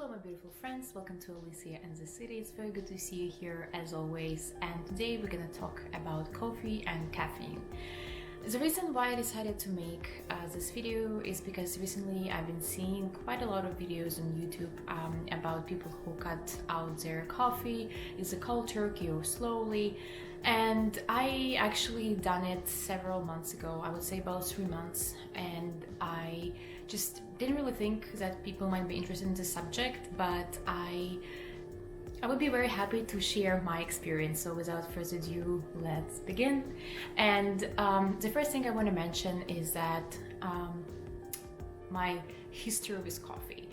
Hello my beautiful friends, welcome to Olesya and the city. It's very good to see you here as always, and today we're gonna talk about coffee and caffeine. The reason why I decided to make this video is because recently I've been seeing quite a lot of videos on YouTube about people who cut out their coffee, is it cold turkey or slowly, and I actually done it several months ago, I would say about 3 months, and I just didn't really think that people might be interested in this subject, but I would be very happy to share my experience. So without further ado, let's begin. And the first thing I want to mention is that my history with coffee.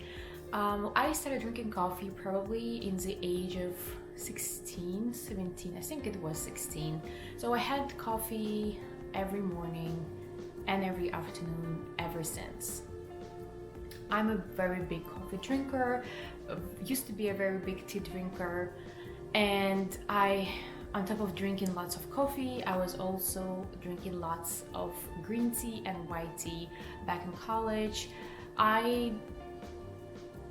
I started drinking coffee probably in the age of 16, 17, I think it was 16. So I had coffee every morning and every afternoon ever since. I'm a very big coffee drinker, used to be a very big tea drinker, and on top of drinking lots of coffee, I was also drinking lots of green tea and white tea back in college. I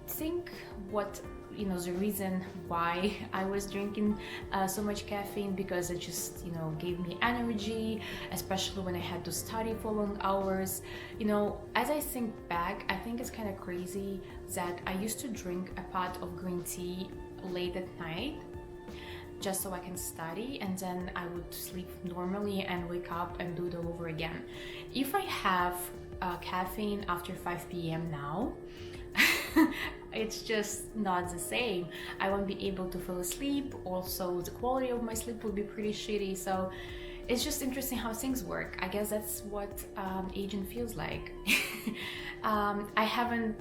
think the reason why I was drinking so much caffeine, because it just gave me energy, especially when I had to study for long hours. As I think back, I think it's kind of crazy that I used to drink a pot of green tea late at night just so I can study, and then I would sleep normally and wake up and do it all over again. If I have caffeine after 5 p.m. now, it's just not the same. I won't be able to fall asleep. Also, the quality of my sleep will be pretty shitty. So it's just interesting how things work. I guess that's what aging feels like. I haven't,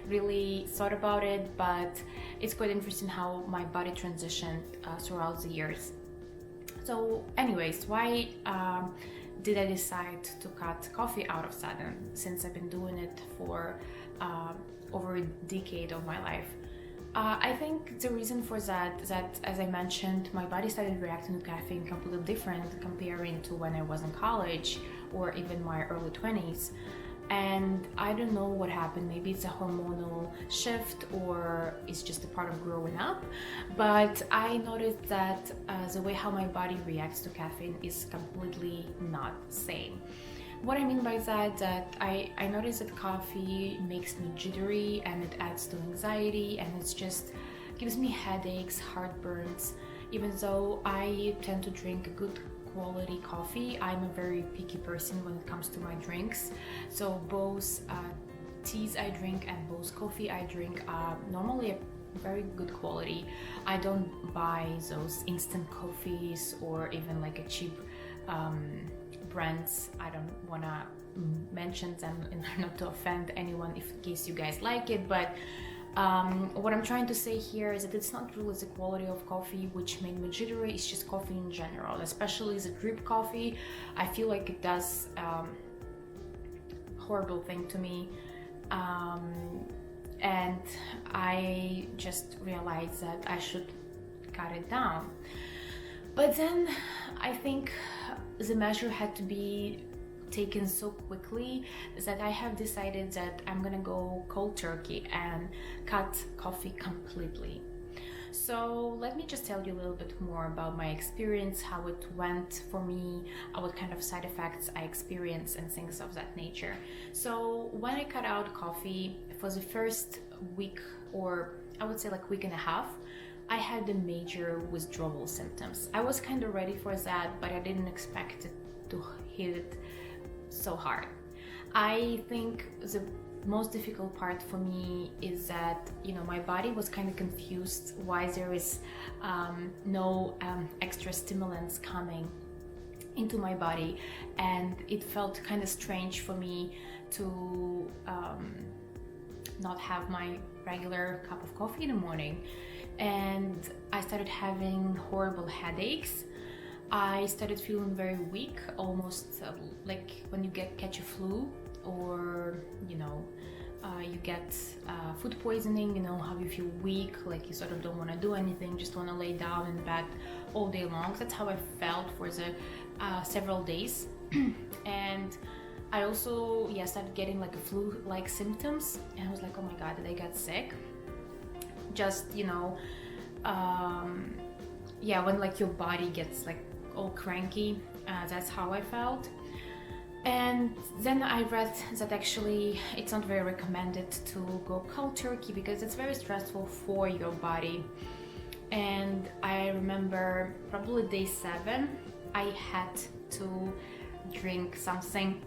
really thought about it, but it's quite interesting how my body transitioned throughout the years. So anyways, why did I decide to cut coffee out of sudden, since I've been doing it for over a decade of my life? I think the reason for that as I mentioned, my body started reacting to caffeine completely different comparing to when I was in college or even my early 20s. And I don't know what happened. Maybe it's a hormonal shift or it's just a part of growing up, but I noticed that the way how my body reacts to caffeine is completely not the same. What I mean by that I noticed that coffee makes me jittery and it adds to anxiety, and it's just gives me headaches, heartburns. Even though I tend to drink a good quality coffee, I'm a very picky person when it comes to my drinks. So both teas I drink and both coffee I drink are normally a very good quality. I don't buy those instant coffees or even like a cheap brands. I don't want to mention them in order not to offend anyone in case you guys like it, but what I'm trying to say here is that it's not really the quality of coffee which made me jittery, it's just coffee in general, especially the drip coffee. I feel like it does horrible thing to me, and I just realized that I should cut it down. But then I think the measure had to be taken so quickly that I have decided that I'm gonna go cold turkey and cut coffee completely. So let me just tell you a little bit more about my experience, how it went for me, what kind of side effects I experienced and things of that nature. So when I cut out coffee, for the first week, or I would say like week and a half, I had the major withdrawal symptoms. I was kind of ready for that, but I didn't expect it to hit it so hard. I think the most difficult part for me is that my body was kind of confused why there is no extra stimulants coming into my body, and it felt kind of strange for me to not have my regular cup of coffee in the morning. And I started having horrible headaches. I started feeling very weak, almost like when you catch a flu, or you get food poisoning, how you feel weak, like you sort of don't want to do anything, just want to lay down in bed all day long. That's how I felt for the several days. And I also started getting like a flu-like symptoms, and I was like, oh my god, did I get sick? just, you know, yeah, when like your body gets like all cranky, that's how I felt. And then I read that actually it's not very recommended to go cold turkey because it's very stressful for your body. And I remember probably day 7, I had to drink something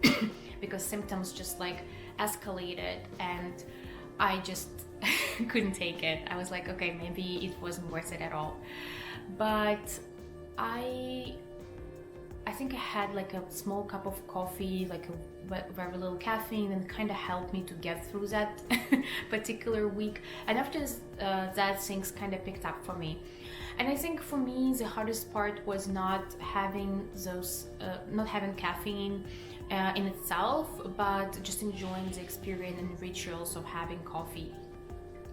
because symptoms just like escalated and I just couldn't take it. I was like, okay, maybe it wasn't worth it at all. But I think I had like a small cup of coffee, like a very little caffeine, and kind of helped me to get through that particular week. And after that, things kind of picked up for me. And I think for me, the hardest part was not having caffeine in itself, but just enjoying the experience and rituals of having coffee.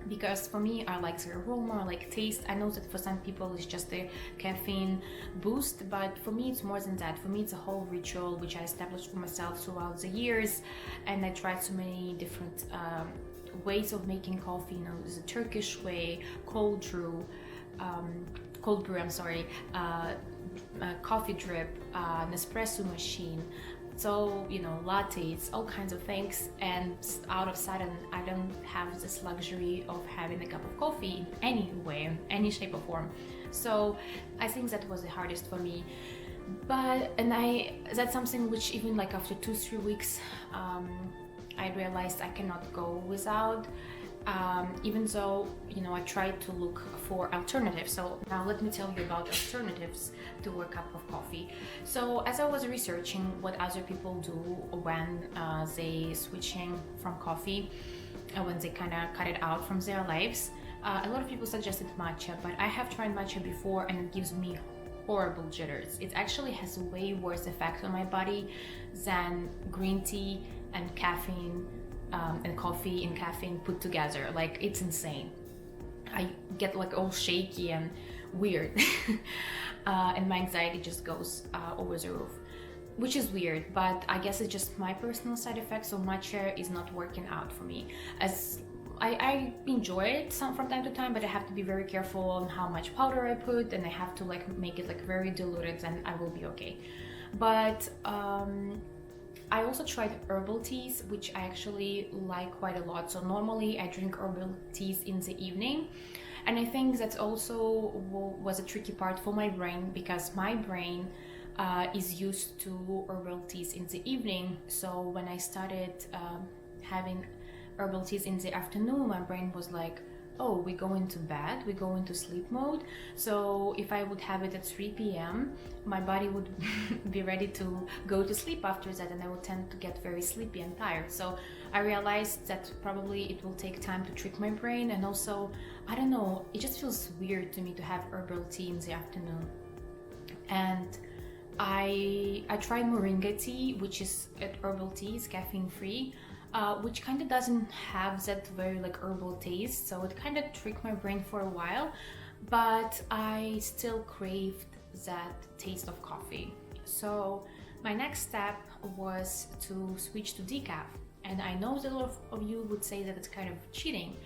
Because for me, I like the aroma, I like taste. I know that for some people it's just a caffeine boost, but for me it's more than that. For me it's a whole ritual which I established for myself throughout the years, and I tried so many different ways of making coffee. You know, there's a Turkish way, cold brew, coffee drip, an espresso machine. So, you know, lattes, all kinds of things, and out of sudden I don't have this luxury of having a cup of coffee in any way, in any shape or form. So I think that was the hardest for me. That's something which even like after 2-3 weeks, I realized I cannot go without. Even though, you know, I tried to look for alternatives. So now let me tell you about alternatives to a cup of coffee. So as I was researching what other people do when they switching from coffee, when they kind of cut it out from their lives, a lot of people suggested matcha, but I have tried matcha before and it gives me horrible jitters. It actually has a way worse effect on my body than green tea and caffeine and coffee and caffeine put together. Like, it's insane. I get like all shaky and weird and my anxiety just goes over the roof, which is weird, but I guess it's just my personal side effects. So matcha is not working out for me. As I enjoy it from time to time, but I have to be very careful on how much powder I put, and I have to like make it like very diluted, and I will be okay. But I also tried herbal teas, which I actually like quite a lot. So normally I drink herbal teas in the evening. And I think that also was a tricky part for my brain, because my brain is used to herbal teas in the evening. So when I started having herbal teas in the afternoon, my brain was like, oh, we go into bed, we go into sleep mode. So if I would have it at 3 p.m, my body would be ready to go to sleep after that, and I would tend to get very sleepy and tired. So I realized that probably it will take time to trick my brain, and also, I don't know, it just feels weird to me to have herbal tea in the afternoon. And I tried moringa tea, which is herbal tea, it's caffeine free. Which kind of doesn't have that very like herbal taste, so it kind of tricked my brain for a while, but I still craved that taste of coffee. So my next step was to switch to decaf, and I know that a lot of you would say that it's kind of cheating.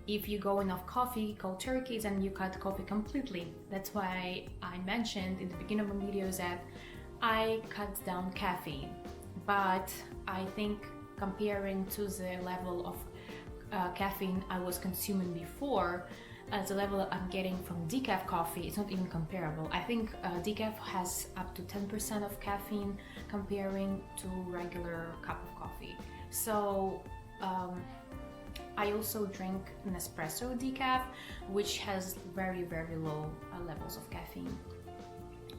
If you go enough coffee, cold turkey, then you cut coffee completely. That's why I mentioned in the beginning of the video that I cut down caffeine, but I think comparing to the level of caffeine I was consuming before, the level I'm getting from decaf coffee is not even comparable. I think decaf has up to 10% of caffeine comparing to regular cup of coffee. So I also drink an espresso decaf, which has very, very low levels of caffeine.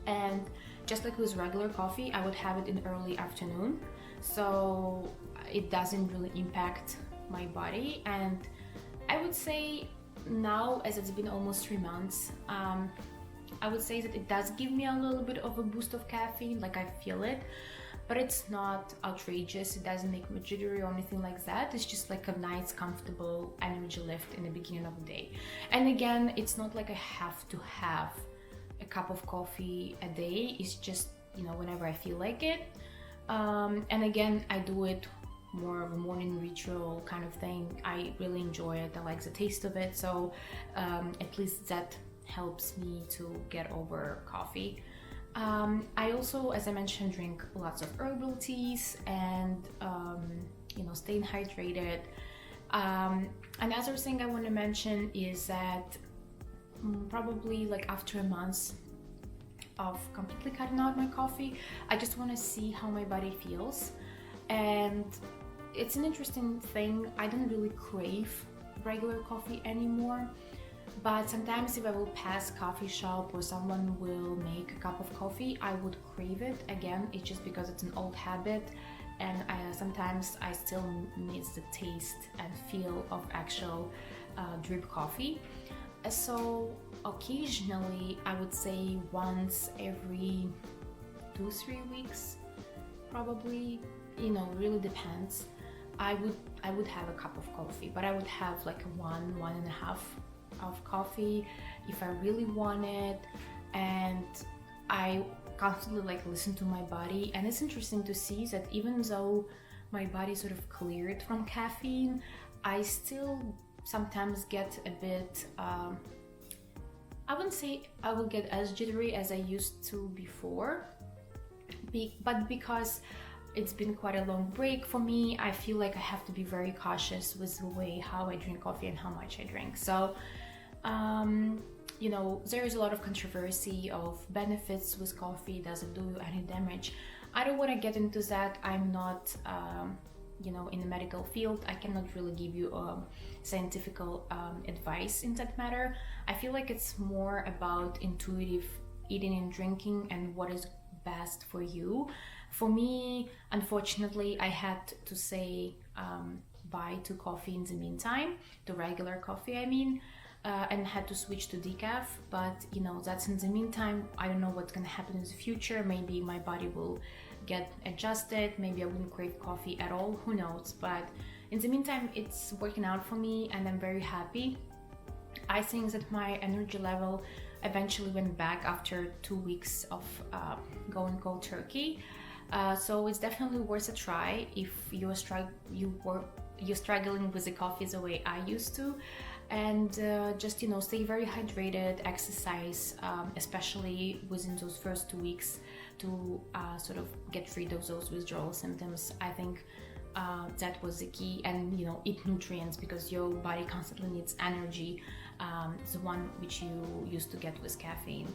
And just like with regular coffee, I would have it in early afternoon, so it doesn't really impact my body. And I would say now, as it's been almost 3 months, I would say that it does give me a little bit of a boost of caffeine, like I feel it, but it's not outrageous. It doesn't make me jittery or anything like that. It's just like a nice, comfortable energy lift in the beginning of the day. And again, it's not like I have to have a cup of coffee a day. It's just, you know, whenever I feel like it. And again, I do it more of a morning ritual kind of thing. I really enjoy it. I like the taste of it, so at least that helps me to get over coffee. I also, as I mentioned, drink lots of herbal teas and staying hydrated. Another thing I want to mention is that probably like after a month of completely cutting out my coffee, I just want to see how my body feels. And it's an interesting thing. I don't really crave regular coffee anymore, but sometimes if I will pass coffee shop or someone will make a cup of coffee, I would crave it again. It's just because it's an old habit, and sometimes I still miss the taste and feel of actual drip coffee. So occasionally, I would say once every 2-3 weeks, probably, really depends. I would have a cup of coffee, but I would have like a 1.5 of coffee if I really want it. And I constantly like listen to my body, and it's interesting to see that even though my body sort of cleared from caffeine, I still sometimes get a bit I wouldn't say I will get as jittery as I used to before, but because it's been quite a long break for me, I feel like I have to be very cautious with the way how I drink coffee and how much I drink. So there is a lot of controversy of benefits with coffee. Does it do any damage? I don't want to get into that. I'm not in the medical field. I cannot really give you scientific advice in that matter. I feel like it's more about intuitive eating and drinking and what is best for you. For me, unfortunately, I had to say bye to coffee in the meantime, to regular coffee I mean, and had to switch to decaf. But that's in the meantime. I don't know what's gonna happen in the future. Maybe my body will get adjusted, maybe I wouldn't crave coffee at all, who knows. But in the meantime, it's working out for me and I'm very happy. I think that my energy level eventually went back after 2 weeks of going cold turkey. So it's definitely worth a try if you're struggling with the coffee the way I used to. And just stay very hydrated, exercise, especially within those first 2 weeks to sort of get rid of those withdrawal symptoms. I think that was the key. And eat nutrients, because your body constantly needs energy, the one which you used to get with caffeine.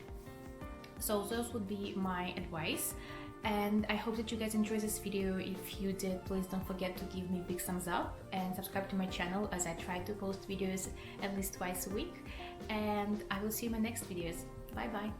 So those would be my advice, and I hope that you guys enjoyed this video. If you did, please don't forget to give me a big thumbs up and subscribe to my channel, as I try to post videos at least twice a week. And I will see you in my next videos. Bye bye.